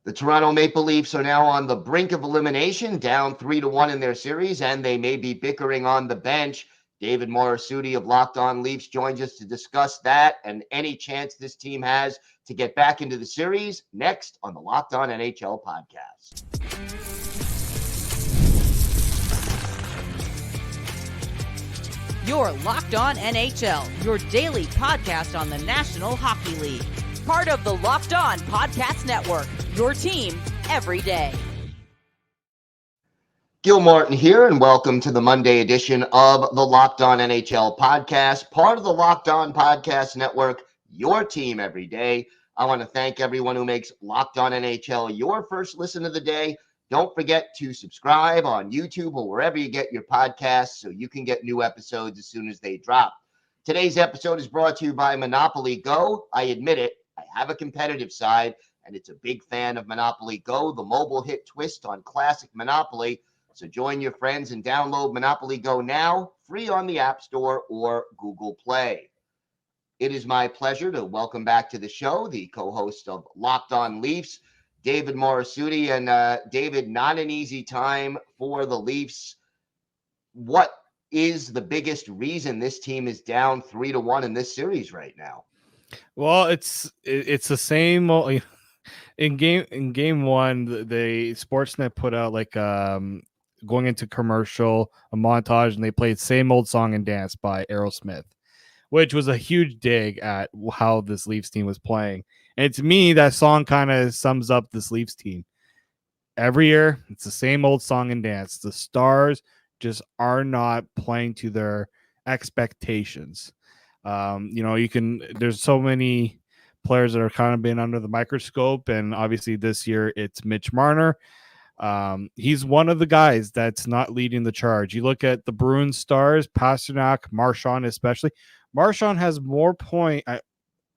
The Toronto Maple Leafs are now on the brink of elimination, down 3-1 in their series, and they may be bickering on the bench. David Morassutti of Locked On Leafs joins us to discuss that and any chance this team has to get back into the series next on the Locked On NHL podcast. You're Locked On NHL, your daily podcast on the National Hockey League. Part of the Locked On Podcast Network, your team every day. Gil Martin here, and welcome to the Monday edition of the Locked On NHL podcast, part of the Locked On Podcast Network, your team every day. I want to thank everyone who makes Locked On NHL your first listen of the day. Don't forget to subscribe on YouTube or wherever you get your podcasts so you can get new episodes as soon as they drop. Today's episode is brought to you by Monopoly Go. I admit it, I have a competitive side, and it's a big fan of Monopoly Go, the mobile hit twist on classic Monopoly. So join your friends and download Monopoly Go now, free on the App Store or Google Play. It is my pleasure to welcome back to the show the co-host of Locked On Leafs, David Morassutti. And David, not an easy time for the Leafs. What is the biggest reason this team is down 3-1 in this series right now? Well, it's the same in game one. The Sportsnet put out like going into commercial a montage, and they played "Same Old Song and Dance" by Aerosmith, which was a huge dig at how this Leafs team was playing. And to me, that song kind of sums up this Leafs team. Every year, it's the same old song and dance. The Stars just are not playing to their expectations. There's so many players that are kind of been under the microscope, and obviously this year it's Mitch Marner. He's one of the guys that's not leading the charge. You look at the Bruins Stars, Pasternak, Marchand especially. Marchand has more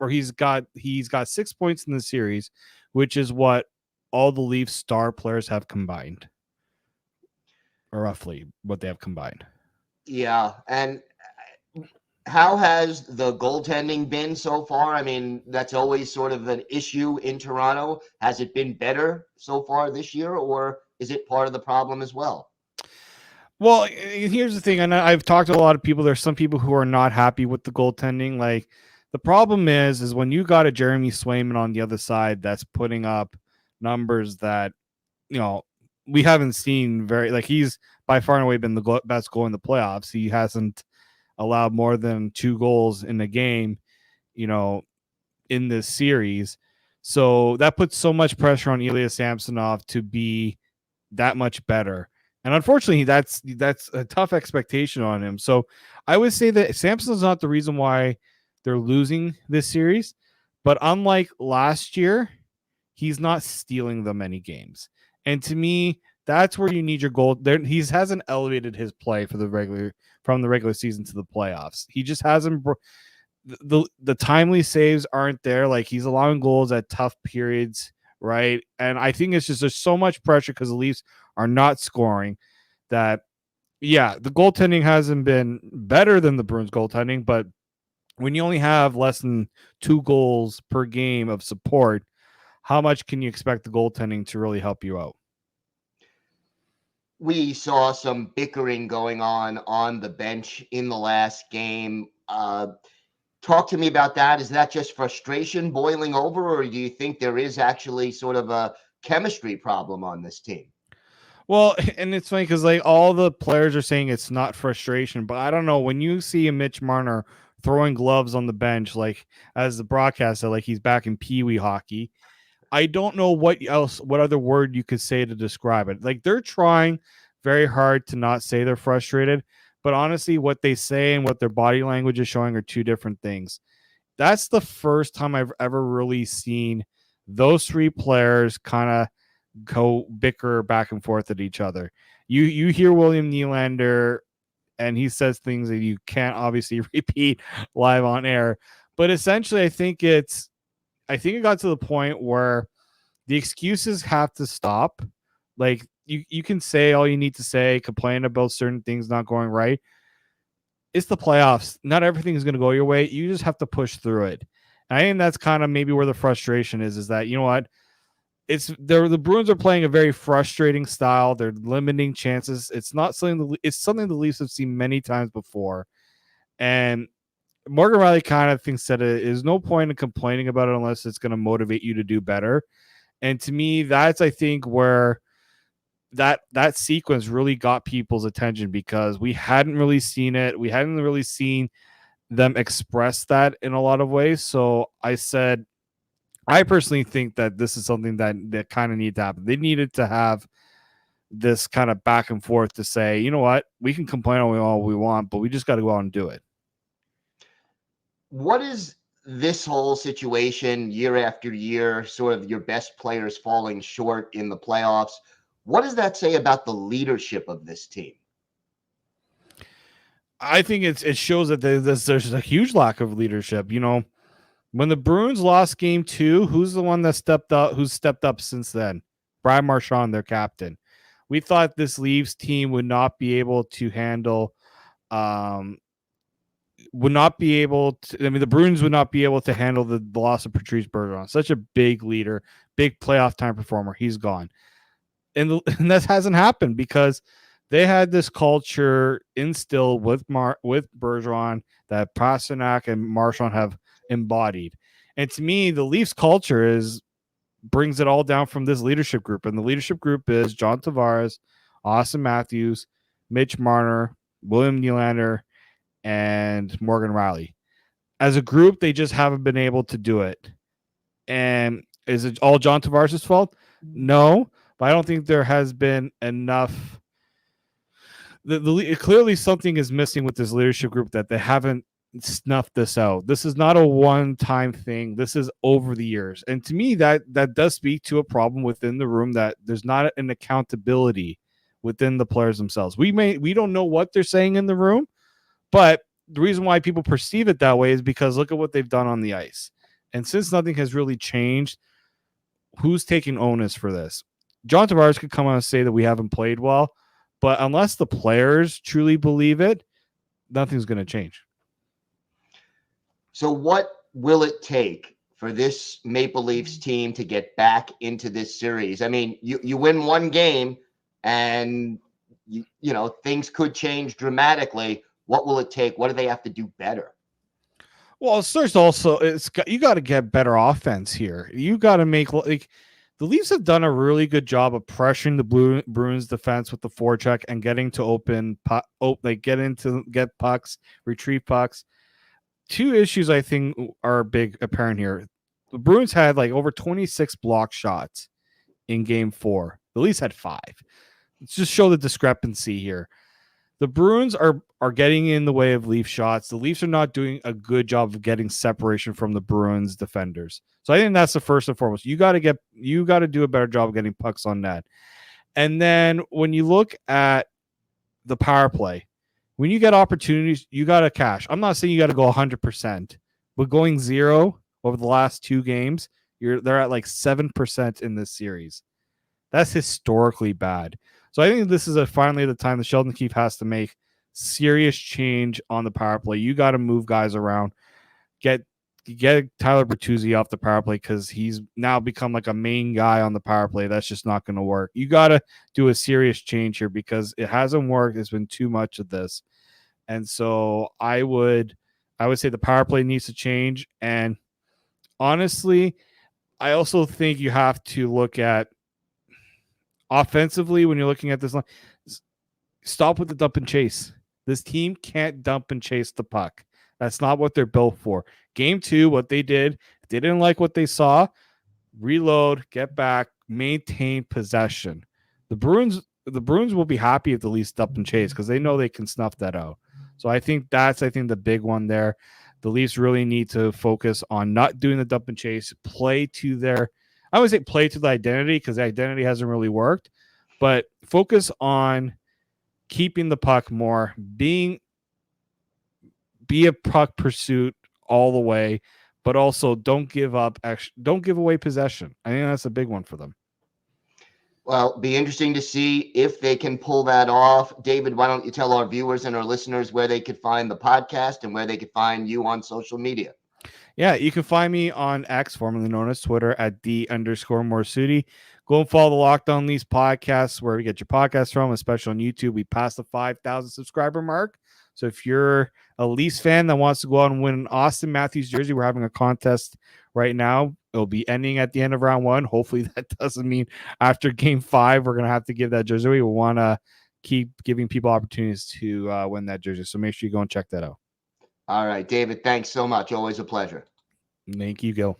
he's got 6 points in the series, which is what all the Leafs star players have combined, or roughly what they have combined. Yeah, and how has the goaltending been so far? I mean, that's always sort of an issue in Toronto. Has it been better so far this year, or is it part of the problem as well? Well, here's the thing, and I've talked to a lot of people. There's some people who are not happy with the goaltending. Like, the problem is when you got a Jeremy Swayman on the other side that's putting up numbers that, we haven't seen he's by far and away been the best goal in the playoffs. He hasn't allowed more than 2 goals in a game, in this series. So that puts so much pressure on Ilya Samsonov to be that much better. And unfortunately, that's a tough expectation on him. So I would say that Samson's not the reason why they're losing this series. But unlike last year, he's not stealing them any games. And to me, that's where you need your goal. He hasn't elevated his play from the regular season to the playoffs. He just hasn't. The timely saves aren't there. Like, he's allowing goals at tough periods, right? And I think it's just there's so much pressure because the Leafs are not scoring that. Yeah, the goaltending hasn't been better than the Bruins goaltending, but when you only have less than 2 goals per game of support, how much can you expect the goaltending to really help you out? We saw some bickering going on the bench in the last game. Talk to me about that. Is that just frustration boiling over, or do you think there is actually sort of a chemistry problem on this team? Well, and it's funny because all the players are saying it's not frustration, but I don't know. When you see a Mitch Marner throwing gloves on the bench, as the broadcast said, he's back in Pee Wee hockey, I don't know what other word you could say to describe it. They're trying very hard to not say they're frustrated, but honestly, what they say and what their body language is showing are two different things. That's the first time I've ever really seen those 3 players kind of go bicker back and forth at each other. You hear William Nylander, and he says things that you can't obviously repeat live on air, but essentially I think it got to the point where the excuses have to stop. You can say all you need to say, complain about certain things not going right. It's the playoffs. Not everything is going to go your way. You just have to push through it. And I think that's kind of maybe where the frustration is that, you know what? the Bruins are playing a very frustrating style. They're limiting chances. It's something the Leafs have seen many times before. And Morgan Riley kind of thinks that there's no point in complaining about it unless it's going to motivate you to do better. And to me, that's, I think, where that sequence really got people's attention, because we hadn't really seen it. We hadn't really seen them express that in a lot of ways. So I said, I personally think that this is something that kind of needed to happen. They needed to have this kind of back and forth to say, you know what, we can complain all we want, but we just got to go out and do it. What is this whole situation year after year, sort of your best players falling short in the playoffs? What does that say about the leadership of this team? I think it shows that there's a huge lack of leadership. You know, when the Bruins lost game 2, who's the one that stepped up? Who's stepped up since then? Brad Marchand, their captain. We thought this Leafs team would not be able to handle, the Bruins would not be able to handle the loss of Patrice Bergeron. Such a big leader, big playoff time performer. He's gone. And that hasn't happened because they had this culture instilled with Bergeron that Pastrnak and Marchand have embodied. And to me, the Leafs culture brings it all down from this leadership group. And the leadership group is John Tavares, Austin Matthews, Mitch Marner, William Nylander, and Morgan Riley. As a group, they just haven't been able to do it. And is it all John Tavares' fault? No, but I don't think there has been enough. Clearly something is missing with this leadership group that they haven't snuffed this out. This is not a one-time thing. This is over the years. And to me, that does speak to a problem within the room, that there's not an accountability within the players themselves. We don't know what they're saying in the room, but the reason why people perceive it that way is because look at what they've done on the ice. And since nothing has really changed, who's taking onus for this? John Tavares could come out and say that we haven't played well, but unless the players truly believe it, nothing's going to change. So what will it take for this Maple Leafs team to get back into this series? I mean, you win one game and you know things could change dramatically. What will it take? What do they have to do better? Well, there's also you got to get better offense here. You got to make the Leafs have done a really good job of pressuring the Bruins defense with the forecheck and getting to get pucks, retrieve pucks. Two issues I think are big apparent here. The Bruins had over 26 block shots in game 4. The Leafs had 5. Let's just show the discrepancy here. The Bruins are getting in the way of Leaf shots. The Leafs are not doing a good job of getting separation from the Bruins defenders. So I think that's the first and foremost. You got to do a better job of getting pucks on net. And then when you look at the power play, when you get opportunities, you got to cash. I'm not saying you got to go 100%, but going 0 over the last 2 games, they're at 7% in this series. That's historically bad. So I think this is finally the time that Sheldon Keefe has to make serious change on the power play. You got to move guys around. Get Tyler Bertuzzi off the power play because he's now become a main guy on the power play. That's just not going to work. You got to do a serious change here because it hasn't worked. It's been too much of this. And so I would say the power play needs to change. And honestly, I also think you have to look at offensively when you're looking at this line. Stop with the dump and chase. This team can't dump and chase the puck. That's not what they're built for. Game 2, what they did, if they didn't like what they saw, reload, get back, maintain possession. The Bruins will be happy if the Leafs dump and chase because they know they can snuff that out. So I think that's the big one there. The Leafs really need to focus on not doing the dump and chase, play to the identity because the identity hasn't really worked, but focus on keeping the puck more, be a puck pursuit all the way, but also don't give away possession. I think that's a big one for them. Well, be interesting to see if they can pull that off. David, why don't you tell our viewers and our listeners where they could find the podcast and where they could find you on social media? Yeah, you can find me on X, formerly known as Twitter, at @D_Morassutti. Go and follow the Locked On Leafs podcast, where we get your podcast from, especially on YouTube. We passed the 5,000 subscriber mark. So if you're a Leafs fan that wants to go out and win an Austin Matthews jersey, we're having a contest right now. It'll be ending at the end of round 1. Hopefully that doesn't mean after game 5, we're going to have to give that jersey. We want to keep giving people opportunities to win that jersey. So make sure you go and check that out. All right, David, thanks so much. Always a pleasure. Thank you, Gil.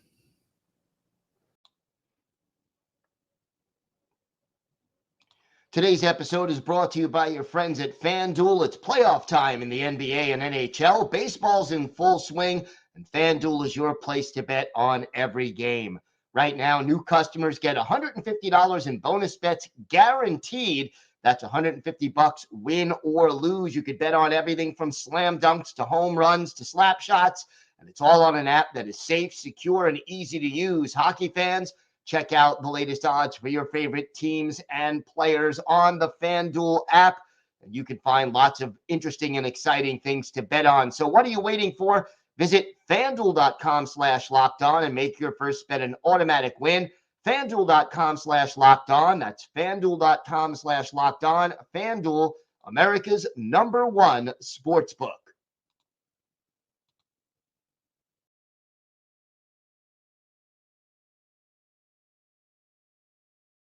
Today's episode is brought to you by your friends at FanDuel. It's playoff time in the NBA and NHL. Baseball's in full swing, and FanDuel is your place to bet on every game. Right now, new customers get $150 in bonus bets guaranteed. That's $150 win or lose. You could bet on everything from slam dunks to home runs to slap shots, and it's all on an app that is safe, secure, and easy to use. Hockey fans, check out the latest odds for your favorite teams and players on the FanDuel app. And you can find lots of interesting and exciting things to bet on. So what are you waiting for? Visit FanDuel.com/lockedon and make your first bet an automatic win. FanDuel.com/lockedon. That's FanDuel.com/lockedon. FanDuel, America's #1 sportsbook.